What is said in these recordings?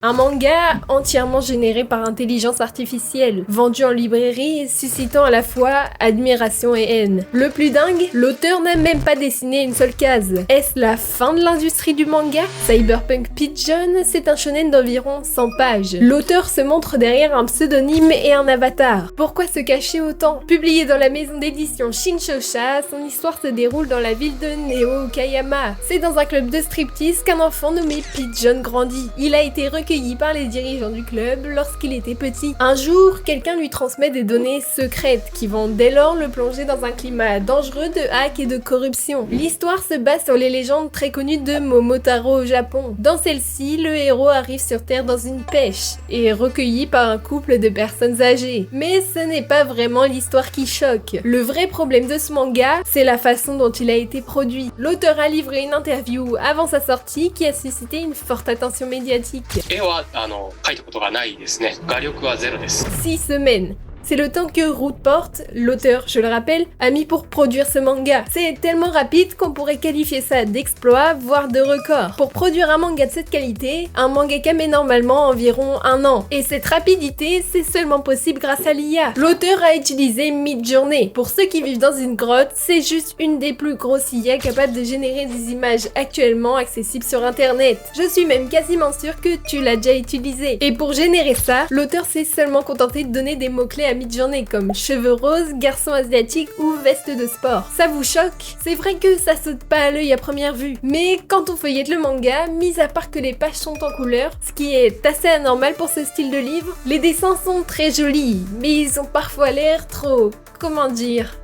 Un manga entièrement généré par intelligence artificielle, vendu en librairie, suscitant à la fois admiration et haine. Le plus dingue, l'auteur n'a même pas dessiné une seule case. Est-ce la fin de l'industrie du manga? Cyberpunk Pigeon, c'est un shonen d'environ 100 pages. L'auteur se montre derrière un pseudonyme et un avatar. Pourquoi se cacher autant? Publié dans la maison d'édition Shinshosha, son histoire se déroule dans la ville de Neo Kayama. C'est dans un club de striptease qu'un enfant nommé Pigeon grandit. Il a été recueilli par les dirigeants du club lorsqu'il était petit. Un jour, quelqu'un lui transmet des données secrètes qui vont dès lors le plonger dans un climat dangereux de hack et de corruption. L'histoire se base sur les légendes très connues de Momotaro au Japon. Dans celle-ci, le héros arrive sur Terre dans une pêche et est recueilli par un couple de personnes âgées. Mais ce n'est pas vraiment l'histoire qui choque. Le vrai problème de ce manga, c'est la façon dont il a été produit. L'auteur a livré une interview avant sa sortie qui a suscité une forte attention médiatique. 書いたことがないですね。画力はゼロです。 6 semaines. C'est le temps que Rootport, l'auteur, je le rappelle, a mis pour produire ce manga. C'est tellement rapide qu'on pourrait qualifier ça d'exploit, voire de record. Pour produire un manga de cette qualité, un mangaka met normalement environ 1 an. Et cette rapidité, c'est seulement possible grâce à l'IA. L'auteur a utilisé Midjourney. Pour ceux qui vivent dans une grotte, c'est juste une des plus grosses IA capables de générer des images actuellement accessibles sur internet. Je suis même quasiment sûre que tu l'as déjà utilisé. Et pour générer ça, l'auteur s'est seulement contenté de donner des mots-clés à Midjourney comme cheveux roses, garçon asiatique ou veste de sport. Ça vous choque? C'est vrai que ça saute pas à l'œil à première vue, mais quand on feuillette le manga, mis à part que les pages sont en couleur, ce qui est assez anormal pour ce style de livre, les dessins sont très jolis, mais ils ont parfois l'air trop... comment dire...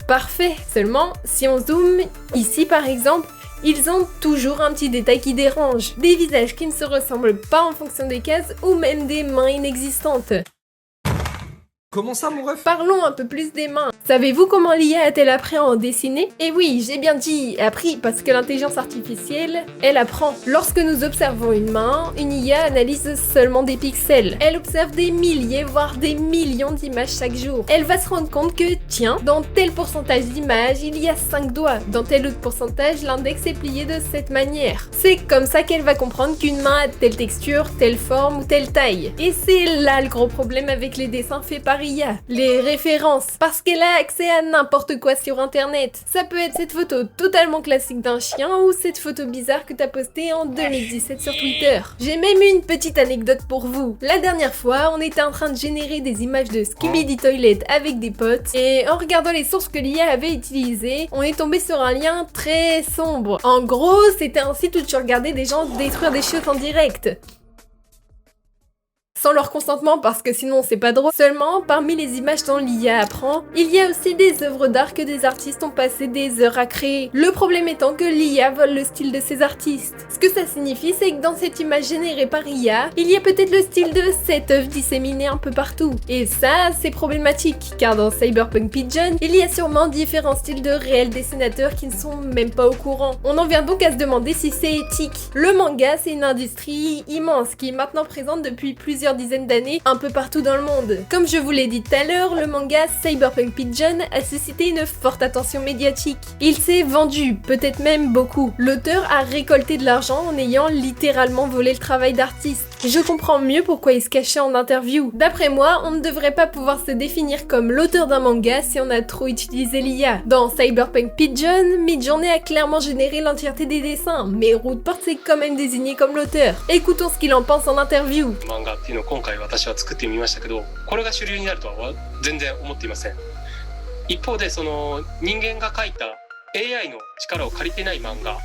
parfait. Seulement, si on zoome, ici par exemple, ils ont toujours un petit détail qui dérange, des visages qui ne se ressemblent pas en fonction des cases ou même des mains inexistantes. Comment ça, mon ref? Parlons un peu plus des mains. Savez-vous comment l'IA a-t-elle appris à en dessiner? Et oui, j'ai bien dit appris parce que l'intelligence artificielle, elle apprend. Lorsque nous observons une main, une IA analyse seulement des pixels. Elle observe des milliers, voire des millions d'images chaque jour. Elle va se rendre compte que, tiens, dans tel pourcentage d'images, il y a 5 doigts. Dans tel autre pourcentage, l'index est plié de cette manière. C'est comme ça qu'elle va comprendre qu'une main a telle texture, telle forme ou telle taille. Et c'est là le gros problème avec les dessins faits par IA, les références, parce qu'elle a accès à n'importe quoi sur internet. Ça peut être cette photo totalement classique d'un chien ou cette photo bizarre que t'as postée en 2017 sur Twitter. J'ai même une petite anecdote pour vous. La dernière fois, on était en train de générer des images de Skibidi Toilet avec des potes et en regardant les sources que l'IA avait utilisées, on est tombé sur un lien très sombre. En gros, c'était un site où tu regardais des gens détruire des chiottes en direct. Sans leur consentement parce que sinon c'est pas drôle. Seulement, parmi les images dont l'IA apprend, il y a aussi des œuvres d'art que des artistes ont passé des heures à créer. Le problème étant que l'IA vole le style de ces artistes. Ce que ça signifie, c'est que dans cette image générée par IA, il y a peut-être le style de cette œuvre disséminée un peu partout. Et ça, c'est problématique, car dans Cyberpunk Pigeon, il y a sûrement différents styles de réels dessinateurs qui ne sont même pas au courant. On en vient donc à se demander si c'est éthique. Le manga, c'est une industrie immense qui est maintenant présente depuis plusieurs dizaines d'années un peu partout dans le monde. Comme je vous l'ai dit tout à l'heure, le manga Cyberpunk Pigeon a suscité une forte attention médiatique. Il s'est vendu, peut-être même beaucoup. L'auteur a récolté de l'argent en ayant littéralement volé le travail d'artiste. Je comprends mieux pourquoi il se cachait en interview. D'après moi, on ne devrait pas pouvoir se définir comme l'auteur d'un manga si on a trop utilisé l'IA. Dans Cyberpunk Pigeon, Midjourney a clairement généré l'entièreté des dessins, mais Rootport s'est quand même désigné comme l'auteur. Écoutons ce qu'il en pense en interview. 漫画っていうのを今回私は作ってみましたけど、これが主流になるとは全然思っていません。一方でその人間が描いた AI の力を借りてない漫画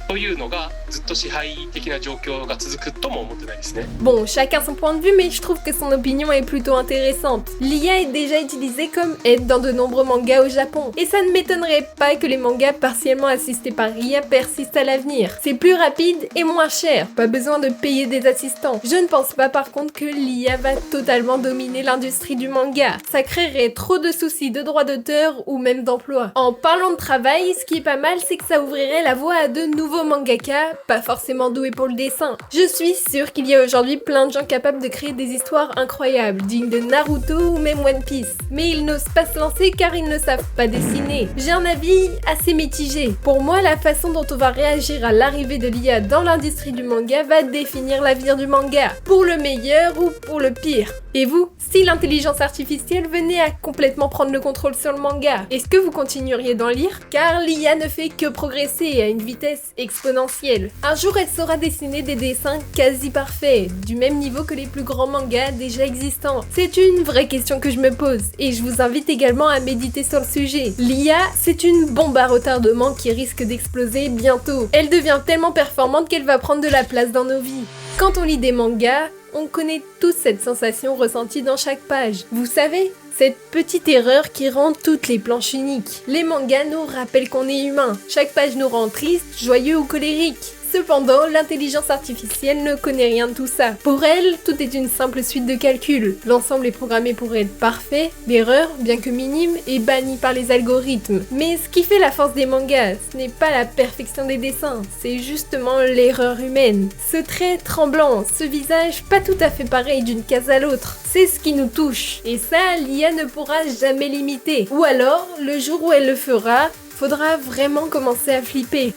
というのがずっと支配的な状況が続くとも思ってないですね。 Bon, chacun son point de vue, mais je trouve que son opinion est plutôt intéressante. L'IA est déjà utilisée comme aide dans de nombreux mangas au Japon, et ça ne m'étonnerait pas que les mangas partiellement assistés par IA persistent à l'avenir. C'est plus rapide et moins cher, pas besoin de payer des assistants. Je ne pense pas par contre que l'IA va totalement dominer l'industrie du manga. Ça créerait trop de soucis de droits d'auteur ou même d'emploi. En parlant de travail, ce qui est pas mal, c'est que ça ouvrirait la voie à de nouveaux nouveau mangaka, pas forcément doué pour le dessin. Je suis sûre qu'il y a aujourd'hui plein de gens capables de créer des histoires incroyables, dignes de Naruto ou même One Piece. Mais ils n'osent pas se lancer car ils ne savent pas dessiner. J'ai un avis assez mitigé. Pour moi, la façon dont on va réagir à l'arrivée de l'IA dans l'industrie du manga va définir l'avenir du manga, pour le meilleur ou pour le pire. Et vous, si l'intelligence artificielle venait à complètement prendre le contrôle sur le manga, est-ce que vous continueriez d'en lire? Car l'IA ne fait que progresser à une vitesse exponentielle. Un jour, elle saura dessiner des dessins quasi parfaits, du même niveau que les plus grands mangas déjà existants. C'est une vraie question que je me pose, et je vous invite également à méditer sur le sujet. L'IA, c'est une bombe à retardement qui risque d'exploser bientôt. Elle devient tellement performante qu'elle va prendre de la place dans nos vies. Quand on lit des mangas, on connaît tous cette sensation ressentie dans chaque page. Vous savez, cette petite erreur qui rend toutes les planches uniques. Les mangas nous rappellent qu'on est humain. Chaque page nous rend triste, joyeux ou colérique. Cependant, l'intelligence artificielle ne connaît rien de tout ça. Pour elle, tout est une simple suite de calculs. L'ensemble est programmé pour être parfait, l'erreur, bien que minime, est bannie par les algorithmes. Mais ce qui fait la force des mangas, ce n'est pas la perfection des dessins, c'est justement l'erreur humaine. Ce trait tremblant, ce visage pas tout à fait pareil d'une case à l'autre, c'est ce qui nous touche. Et ça, l'IA ne pourra jamais l'imiter. Ou alors, le jour où elle le fera, faudra vraiment commencer à flipper.